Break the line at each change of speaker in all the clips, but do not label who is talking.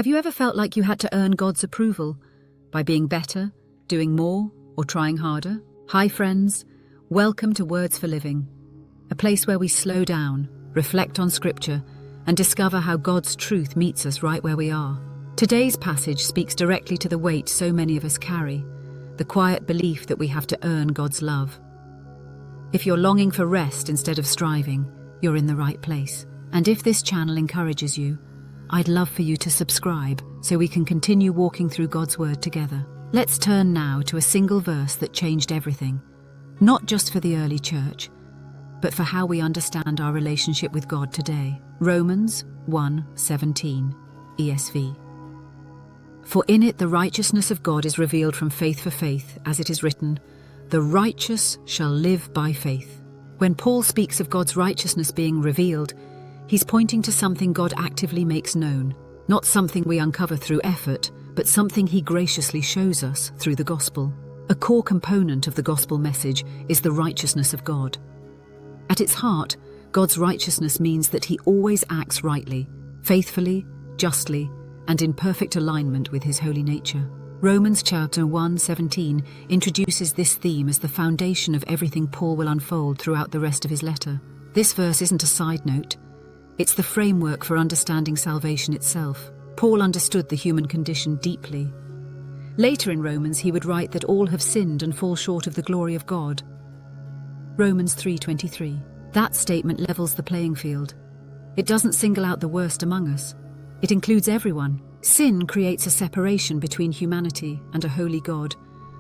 Have you ever felt like you had to earn God's approval by being better, doing more, or trying harder? Hi friends, welcome to Words for Living, a place where we slow down, reflect on Scripture, and discover how God's truth meets us right where we are. Today's passage speaks directly to the weight so many of us carry, the quiet belief that we have to earn God's love. If you're longing for rest instead of striving, you're in the right place. And if this channel encourages you, I'd love for you to subscribe so we can continue walking through God's Word together. Let's turn now to a single verse that changed everything, not just for the early church, but for how we understand our relationship with God today. Romans 1:17, ESV. For in it the righteousness of God is revealed from faith for faith, as it is written, "The righteous shall live by faith." When Paul speaks of God's righteousness being revealed, he's pointing to something God actively makes known, not something we uncover through effort, but something he graciously shows us through the gospel. A core component of the gospel message is the righteousness of God. At its heart, God's righteousness means that he always acts rightly, faithfully, justly, and in perfect alignment with his holy nature. Romans chapter 1:17 introduces this theme as the foundation of everything Paul will unfold throughout the rest of his letter. This verse isn't a side note. It's the framework for understanding salvation itself. Paul understood the human condition deeply. Later in Romans, he would write that all have sinned and fall short of the glory of God. Romans 3:23. That statement levels the playing field. It doesn't single out the worst among us. It includes everyone. Sin creates a separation between humanity and a holy God,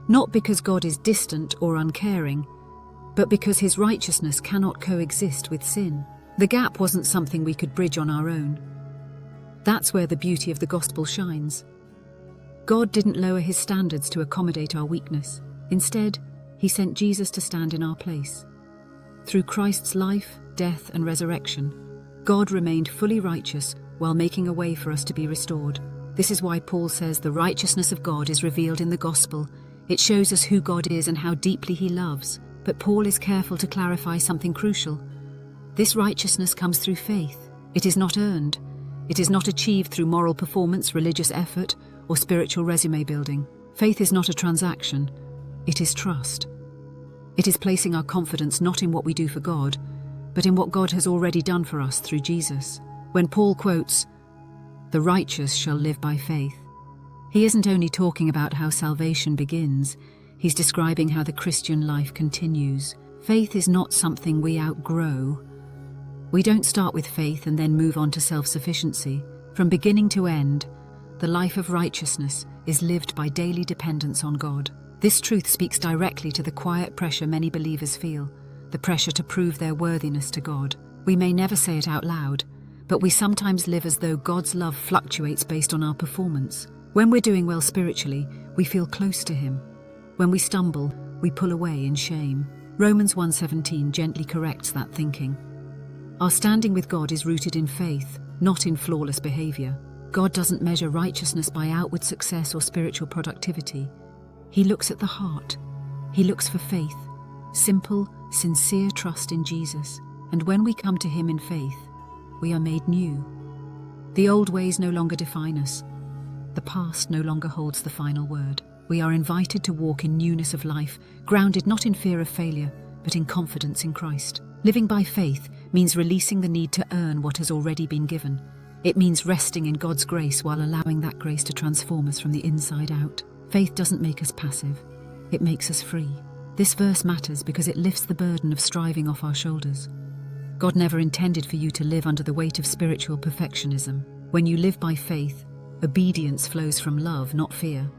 not because God is distant or uncaring, but because his righteousness cannot coexist with sin. The gap wasn't something we could bridge on our own. That's where the beauty of the gospel shines. God didn't lower his standards to accommodate our weakness. Instead, he sent Jesus to stand in our place. Through Christ's life, death, and resurrection, God remained fully righteous while making a way for us to be restored. This is why Paul says the righteousness of God is revealed in the gospel. It shows us who God is and how deeply he loves. But Paul is careful to clarify something crucial. This righteousness comes through faith. It is not earned. It is not achieved through moral performance, religious effort, or spiritual resume building. Faith is not a transaction. It is trust. It is placing our confidence not in what we do for God, but in what God has already done for us through Jesus. When Paul quotes, "The righteous shall live by faith," he isn't only talking about how salvation begins, he's describing how the Christian life continues. Faith is not something we outgrow. We don't start with faith and then move on to self-sufficiency. From beginning to end, the life of righteousness is lived by daily dependence on God. This truth speaks directly to the quiet pressure many believers feel, the pressure to prove their worthiness to God. We may never say it out loud, but we sometimes live as though God's love fluctuates based on our performance. When we're doing well spiritually, we feel close to him. When we stumble, we pull away in shame. Romans 1:17 gently corrects that thinking. Our standing with God is rooted in faith, not in flawless behavior. God doesn't measure righteousness by outward success or spiritual productivity. He looks at the heart. He looks for faith, simple, sincere trust in Jesus. And when we come to him in faith, we are made new. The old ways no longer define us. The past no longer holds the final word. We are invited to walk in newness of life, grounded not in fear of failure, but in confidence in Christ. Living by faith means releasing the need to earn what has already been given. It means resting in God's grace while allowing that grace to transform us from the inside out. Faith doesn't make us passive. It makes us free. This verse matters because it lifts the burden of striving off our shoulders. God never intended for you to live under the weight of spiritual perfectionism. When you live by faith, obedience flows from love, not fear.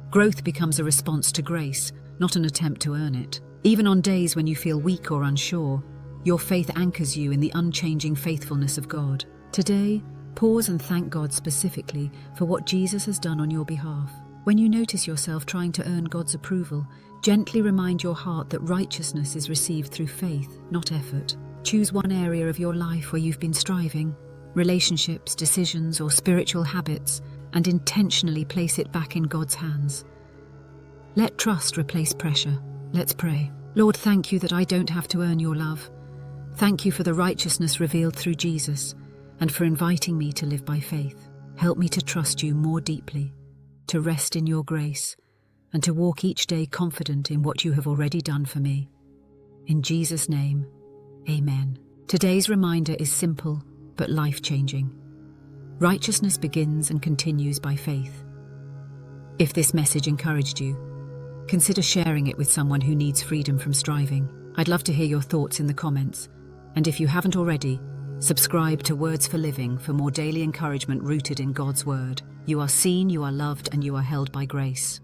Growth becomes a response to grace, not an attempt to earn it. Even on days when you feel weak or unsure, your faith anchors you in the unchanging faithfulness of God. Today, pause and thank God specifically for what Jesus has done on your behalf. When you notice yourself trying to earn God's approval, gently remind your heart that righteousness is received through faith, not effort. Choose one area of your life where you've been striving, relationships, decisions, or spiritual habits, and intentionally place it back in God's hands. Let trust replace pressure. Let's pray. Lord, thank you that I don't have to earn your love. Thank you for the righteousness revealed through Jesus, and for inviting me to live by faith. Help me to trust you more deeply, to rest in your grace, and to walk each day confident in what you have already done for me. In Jesus' name, amen. Today's reminder is simple but life-changing. Righteousness begins and continues by faith. If this message encouraged you, consider sharing it with someone who needs freedom from striving. I'd love to hear your thoughts in the comments. And if you haven't already, subscribe to Words for Living for more daily encouragement rooted in God's Word. You are seen, you are loved, and you are held by grace.